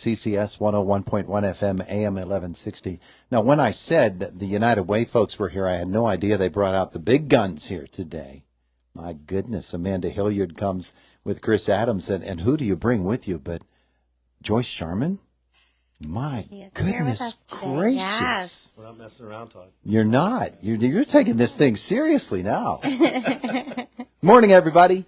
CCS 101.1 FM, AM 1160. Now, when I said that the United Way folks were here, I had no idea they brought out the big guns here today. My goodness, Amanda Hilliard comes with Chris Adams, and who do you bring with you but Joyce Sharman? My goodness gracious. Yes. We're not messing around, Todd. You're not. You're taking this thing seriously now. Morning, everybody.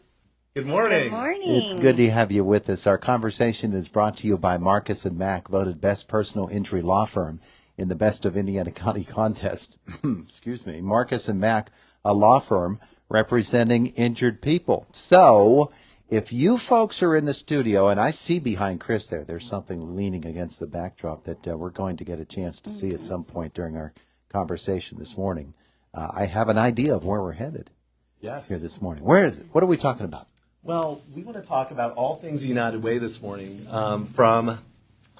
Good morning. Good morning. It's good to have you with us. Our conversation is brought to you by Marcus and Mack, voted best personal injury law firm in the Best of Indiana County contest. Excuse me. Marcus and Mack, a law firm representing injured people. So, if you folks are in the studio, and I see behind Chris there's something leaning against the backdrop that we're going to get a chance to see at some point during our conversation this morning. I have an idea of where we're headed here this morning. Where is it? What are we talking about? Well, we want to talk about all things United Way this morning, from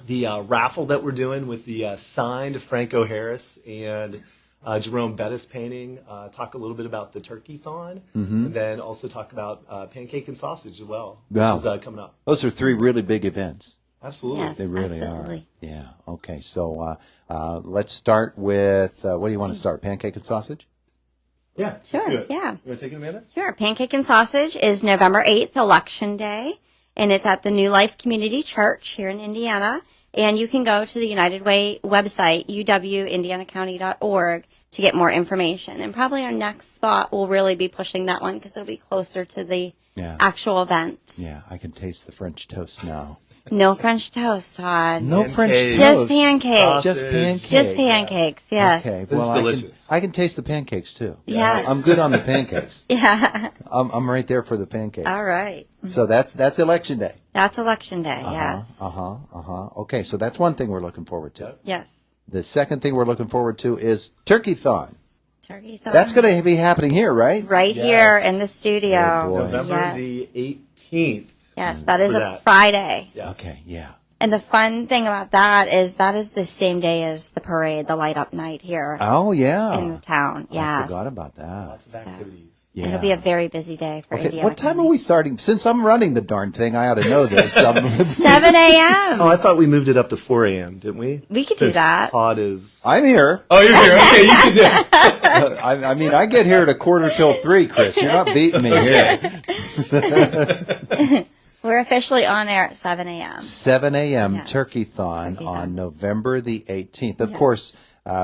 the raffle that we're doing with the signed Franco Harris and Jerome Bettis painting, talk a little bit about the turkey-thon, and then also talk about pancake and sausage as well, which is coming up. Those are three really big events. Absolutely. Yes, They really absolutely. are. Yeah. Okay. So let's start with, what do you want to start? Pancake and sausage? Yeah, Sure, let's do it. yeah. You want to take it, Amanda? Sure. Pancake and Sausage is November 8th, Election Day, and it's at the New Life Community Church here in Indiana. And you can go to the United Way website, uwindianacounty.org, to get more information. And probably our next spot will really be pushing that one because it'll be closer to the actual events. Yeah, I can taste the French toast now. No French toast, Todd. No French toast. Just pancakes. Sausage. Just pancakes. Just pancakes, yes. Okay, It's well, delicious. I can taste the pancakes too. Yes. I'm good on the pancakes. Yeah. I'm right there for the pancakes. All right. So that's Election Day. That's Election Day, yes. Okay, so that's one thing we're looking forward to. Yep. Yes. The second thing we're looking forward to is Turkey-thon. Turkey-thon. That's going to be happening here, right? Right Yes. here in the studio. Oh, boy. November Yes. the 18th. Yes, that is For a that. Friday. Yes. Okay, yeah. And the fun thing about that is the same day as the parade, the light up night here Oh, yeah. in the town. Yes. I forgot about that. Lots of activities. Yeah. It'll be a very busy day for Okay, Indiana. what time are we starting? Since I'm running the darn thing, I ought to know this. 7 a.m. Oh, I thought we moved it up to 4 a.m., didn't we? We could do Since that. Todd is... I'm here. Oh, you're here. Okay, you can do it. I mean, I get here at 2:45, Chris. You're not beating me here. We're officially on air at 7 a.m. 7 a.m. Yes. Turkey-thon Turkey-thon. on November the 18th. Of course,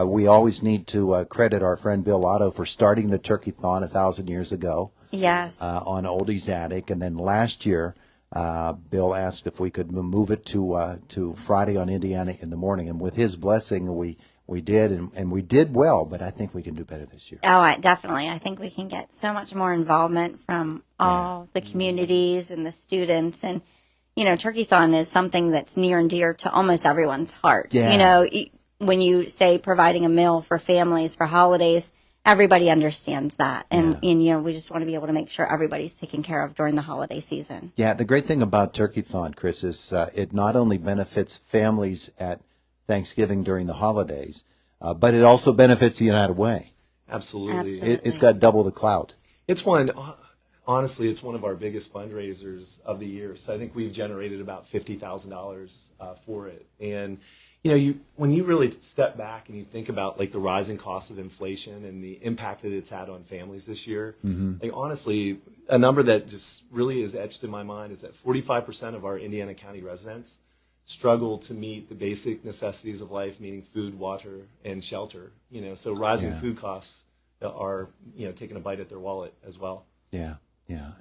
we always need to credit our friend Bill Otto for starting the Turkey-thon 1,000 years ago Yes. on Oldie's Attic. And then last year, Bill asked if we could move it to Friday on Indiana in the morning. And with his blessing, we did, and we did well, but I think we can do better this year. Oh, definitely. I think we can get so much more involvement from all the communities and the students. And, Turkey-thon is something that's near and dear to almost everyone's heart. Yeah. When you say providing a meal for families for holidays, everybody understands that. And, we just want to be able to make sure everybody's taken care of during the holiday season. Yeah, the great thing about Turkey-thon, Chris, is it not only benefits families at Thanksgiving during the holidays, but it also benefits the United Way. Absolutely. Absolutely. It's got double the clout. Honestly, it's one of our biggest fundraisers of the year. So I think we've generated about $50,000 for it. And, when you really step back and you think about like the rising cost of inflation and the impact that it's had on families this year, honestly, a number that just really is etched in my mind is that 45% of our Indiana County residents struggle to meet the basic necessities of life, meaning food, water, and shelter. So rising food costs are, taking a bite at their wallet as well. Yeah.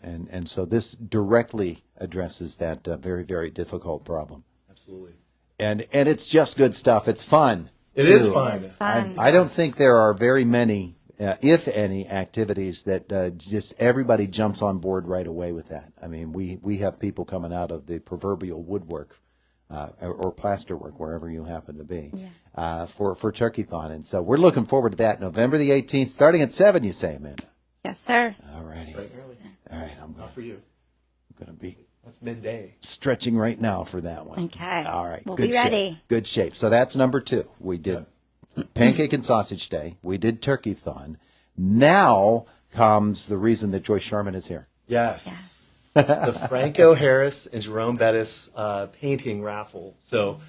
And so this directly addresses that very, very difficult problem. Absolutely. And it's just good stuff. It's fun. It too. is fun. It's fun. I don't think there are very many, if any, activities that just everybody jumps on board right away with that. I mean, we have people coming out of the proverbial woodwork or plasterwork, wherever you happen to be, for Turkey-thon. And so we're looking forward to that November the 18th, starting at 7, you say, Amanda? Yes, sir. All righty. Right early. All right, I'm Not for you. going to be That's midday. stretching right now for that one. Okay. All right. We'll Good be shape. ready. Good shape. So that's number 2. We did Pancake and Sausage Day. We did Turkey-thon. Now comes the reason that Joyce Sharman is here. Yes. the Franco Harris and Jerome Bettis painting raffle. So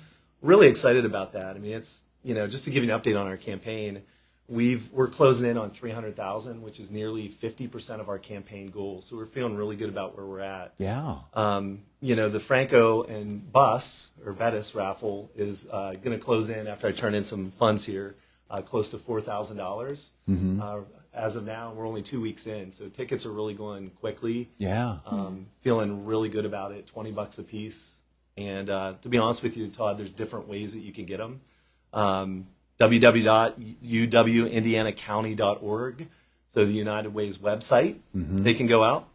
really excited about that. I mean, it's, just to give you an update on our campaign, we're closing in on 300,000, which is nearly 50% of our campaign goal. So we're feeling really good about where we're at. Yeah. The Franco and Bettis raffle is going to close in after I turn in some funds here, close to $4,000. As of now, we're only 2 weeks in, so tickets are really going quickly. Yeah. Feeling really good about it. $20 a piece, and to be honest with you, Todd, there's different ways that you can get them. www.uwindianacounty.org, so the United Way's website. They can go out.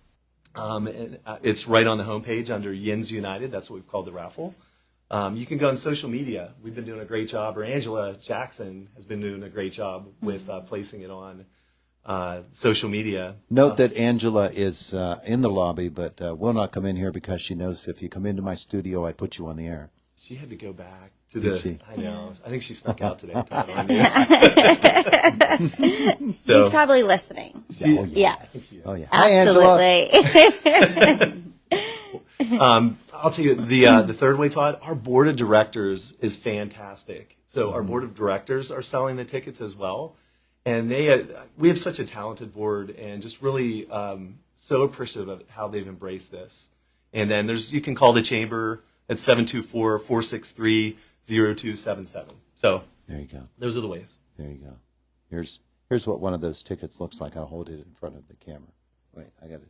And it's right on the homepage under Yins United. That's what we've called the raffle. You can go on social media. We've been doing a great job, or Angela Jackson has been doing a great job with placing it on social media. Note that Angela is in the lobby, but will not come in here because she knows if you come into my studio, I put you on the air. She had to go back to Did she? I know. I think she snuck out today. She's probably listening. Oh, yeah. Yes. Oh, yeah. Hi, Angela. Absolutely. I'll tell you, the third way, Todd, our board of directors is fantastic. So our board of directors are selling the tickets as well. And we have such a talented board, and just really so appreciative of how they've embraced this. And then you can call the chamber at 724-463-0277. So There you go. those are the ways. There you go. Here's what one of those tickets looks like. I'll hold it in front of the camera. Wait, I got to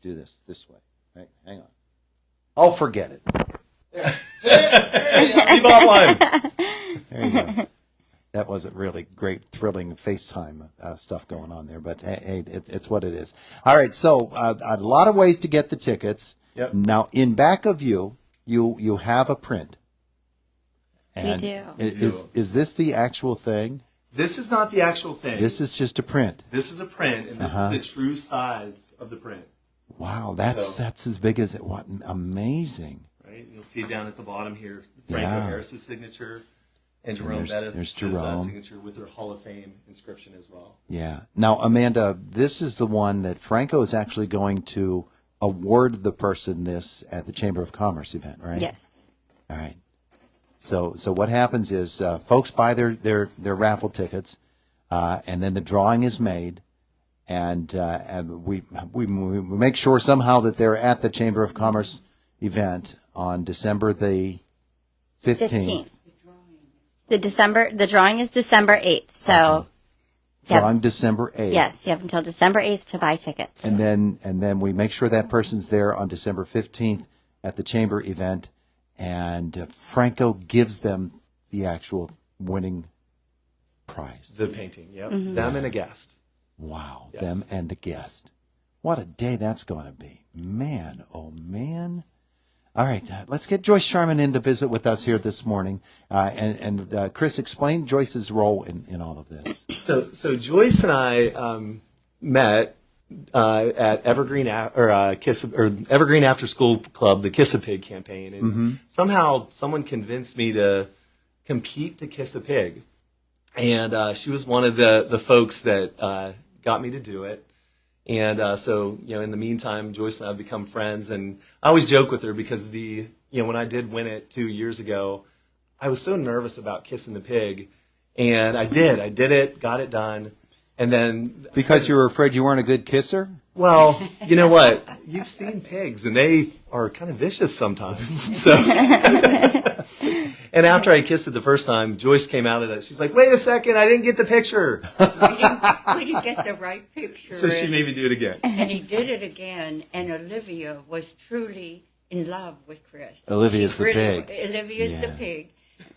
do this way. Right, hang on. Oh, forget it. Leave offline. There you go. That wasn't really great, thrilling FaceTime stuff going on there, but hey, it's what it is. All right, so a lot of ways to get the tickets. Yep. Now, in back of you have a print. We do. Is this the actual thing? This is not the actual thing. This is just a print. This is a print, and this is the true size of the print. Wow, that's as big as it. What amazing! Right, and you'll see down at the bottom here, Franco Harris's signature, and Jerome Bettis' signature with their Hall of Fame inscription as well. Yeah. Now, Amanda, this is the one that Franco is actually going to award the person this at the Chamber of Commerce event, right? Yes. All right. So what happens is folks buy their raffle tickets, and then the drawing is made, and we make sure somehow that they're at the Chamber of Commerce event on December the 15th. The drawing is December 8th. So Drawing December 8th. yes, you have until December 8th to buy tickets. And then we make sure that person's there on December 15th at the Chamber event, and Franco gives them the actual winning prize. The painting, yep. Them and a guest. Wow, Yes. them and a guest. What a day that's going to be. Man, oh man. All right, let's get Joyce Sharman in to visit with us here this morning. And Chris, explain Joyce's role in all of this. So Joyce and I met at Evergreen Evergreen After School Club, the Kiss a Pig campaign, and somehow someone convinced me to compete to kiss a pig, and she was one of the folks that got me to do it. And so in the meantime, Joyce and I have become friends, and I always joke with her because when I did win it 2 years ago, I was so nervous about kissing the pig, and I did it, got it done. And then Because you were afraid you weren't a good kisser? well, you know what? You've seen pigs, and they are kind of vicious sometimes. So, and after I kissed it the first time, Joyce came out of that. She's like, "Wait a second, I didn't get the picture." We didn't get the right picture. So she made me do it again. And he did it again, and Olivia was truly in love with Chris. Olivia's She the pig. Olivia's the Yeah. pig.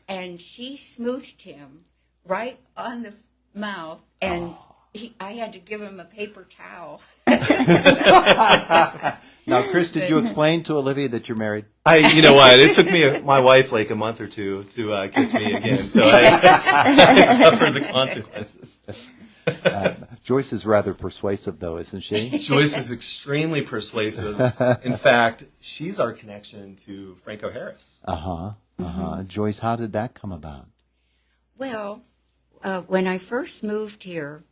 And she smooched him right on the mouth, and I had to give him a paper towel. Now, Chris, did you explain to Olivia that you're married? You know what? It took my wife like a month or two to kiss me again, so I suffered the consequences. Joyce is rather persuasive, though, isn't she? Joyce is extremely persuasive. In fact, she's our connection to Franco Harris. Joyce, how did that come about? Well, when I first moved here,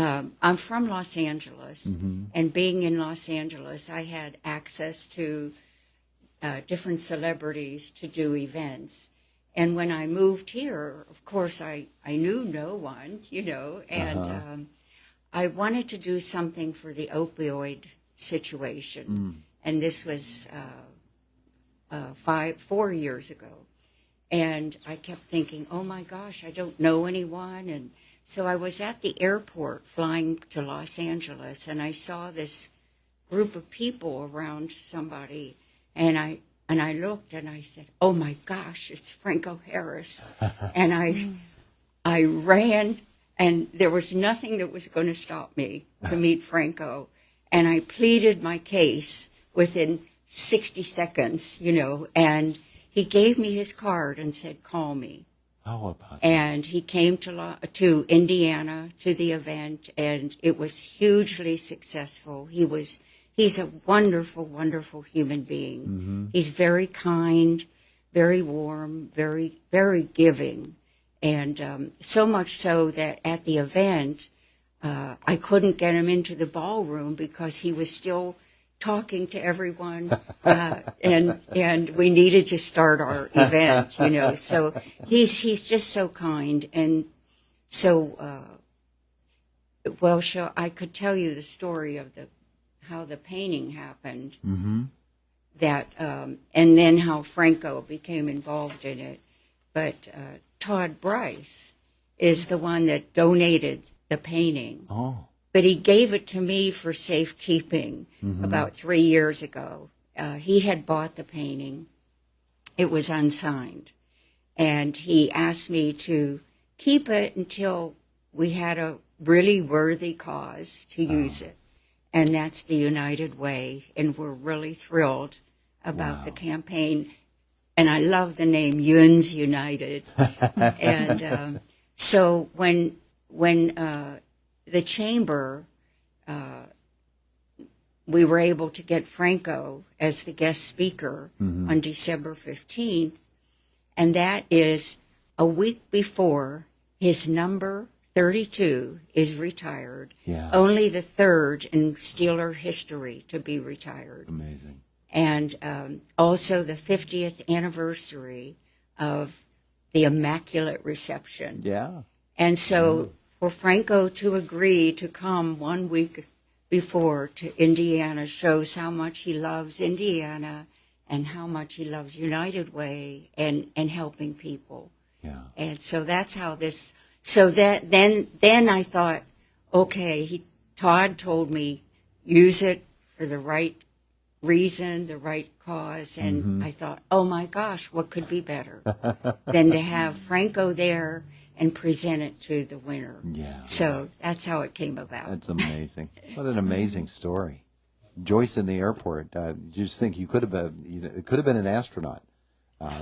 I'm from Los Angeles, and being in Los Angeles, I had access to different celebrities to do events. And when I moved here, of course, I knew no one, and I wanted to do something for the opioid situation. And this was 4 years ago. And I kept thinking, oh my gosh, I don't know anyone. And so I was at the airport flying to Los Angeles, and I saw this group of people around somebody, and I looked and I said, oh my gosh, it's Franco Harris. And I ran, and there was nothing that was going to stop me to meet Franco. And I pleaded my case within 60 seconds, and he gave me his card and said, call me. How about And he came to Indiana to the event, and it was hugely successful. He's a wonderful, wonderful human being. He's very kind, very warm, very, very giving. And so much so that at the event, I couldn't get him into the ballroom because he was still talking to everyone, and we needed to start our event, So he's just so kind, and so I could tell you the story of how the painting happened, that and then how Franco became involved in it. But Todd Bryce is the one that donated the painting. Oh. But he gave it to me for safekeeping about 3 years ago. He had bought the painting. It was unsigned. And he asked me to keep it until we had a really worthy cause to use it. And that's the United Way. And we're really thrilled about the campaign. And I love the name Yuns United. And so when the chamber, we were able to get Franco as the guest speaker on December 15th, and that is a week before his number 32 is retired. Yeah. Only the third in Steeler history to be retired. Amazing. And also the 50th anniversary of the Immaculate Reception. Yeah. And so for Franco to agree to come 1 week before to Indiana shows how much he loves Indiana and how much he loves United Way and helping people. Yeah. And so that's how this, so that then I thought, okay, Todd told me, use it for the right reason, the right cause. And I thought, oh my gosh, what could be better than to have Franco there and present it to the winner. Yeah. So that's how it came about. That's amazing. What an amazing story. Joyce in the airport. You just think you could have been, it could have been an astronaut.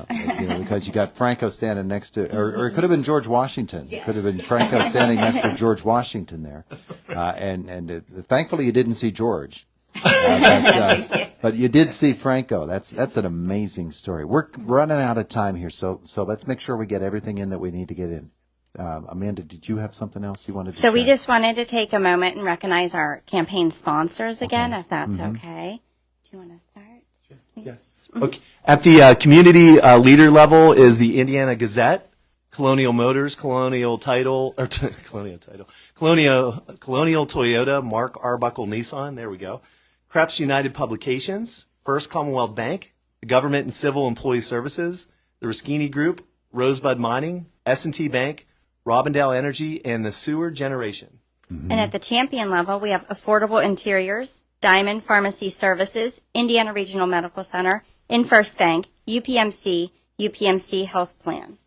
Because you got Franco standing next to, or it could have been George Washington. It could have been Franco standing next to George Washington there. And thankfully you didn't see George. But you did see Franco. That's an amazing story. We're running out of time here, so let's make sure we get everything in that we need to get in. Amanda, did you have something else you wanted to So we share? just wanted to take a moment and recognize our campaign sponsors again, if that's okay. Do you want to start? Yeah. Okay. At the community leader level is the Indiana Gazette, Colonial Motors, Colonial Toyota, Mark Arbuckle Nissan, there we go. Krebs United Publications, First Commonwealth Bank, the Government and Civil Employee Services, the Ruskini Group, Rosebud Mining, S&T Bank, Robindale Energy, and the Sewer Generation. And at the champion level, we have Affordable Interiors, Diamond Pharmacy Services, Indiana Regional Medical Center, InFirst Bank, UPMC Health Plan.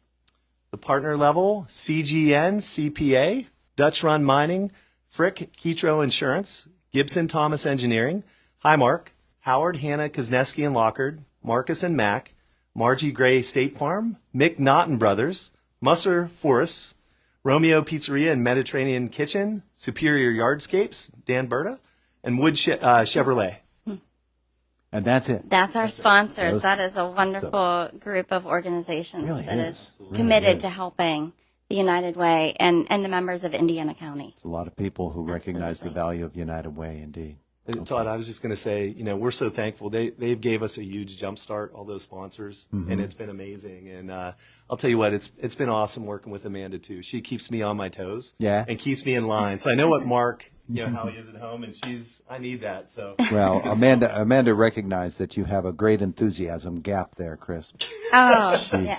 The partner level, CGN, CPA, Dutch Run Mining, Frick Ketro Insurance, Gibson Thomas Engineering, Highmark, Howard Hanna Kuzneski and Lockard, Marcus and Mack, Margie Gray State Farm, Mick Naughton Brothers, Musser Forests, Romeo Pizzeria and Mediterranean Kitchen, Superior Yardscapes, Dan Berta, and Wood Chevrolet. And that's it. That's our sponsors. That is a wonderful group of organizations Really that is. is Really committed is. to helping the United Way and the members of Indiana County. A lot of people who recognize the value of United Way, indeed. And Todd, I was just going to say, we're so thankful. They've gave us a huge jump start, all those sponsors, and it's been amazing. And I'll tell you what, it's been awesome working with Amanda too. She keeps me on my toes, and keeps me in line. So I know what Mark, how he is at home, and I need that. So well, Amanda recognized that you have a great enthusiasm gap there, Chris. Oh, yeah.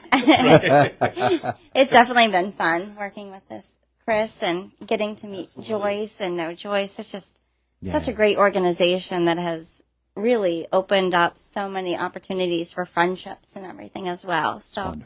It's definitely been fun working with this Chris and getting to meet Joyce and know Joyce. It's just such a great organization that has really opened up so many opportunities for friendships and everything as well. So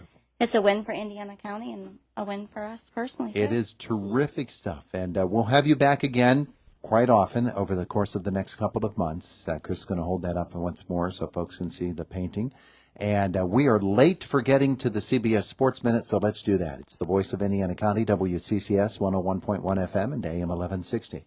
it's a win for Indiana County and a win for us personally, too. It is terrific stuff. And we'll have you back again quite often over the course of the next couple of months. Chris is going to hold that up once more so folks can see the painting. And we are late for getting to the CBS Sports Minute, so let's do that. It's the voice of Indiana County, WCCS 101.1 FM and AM 1160.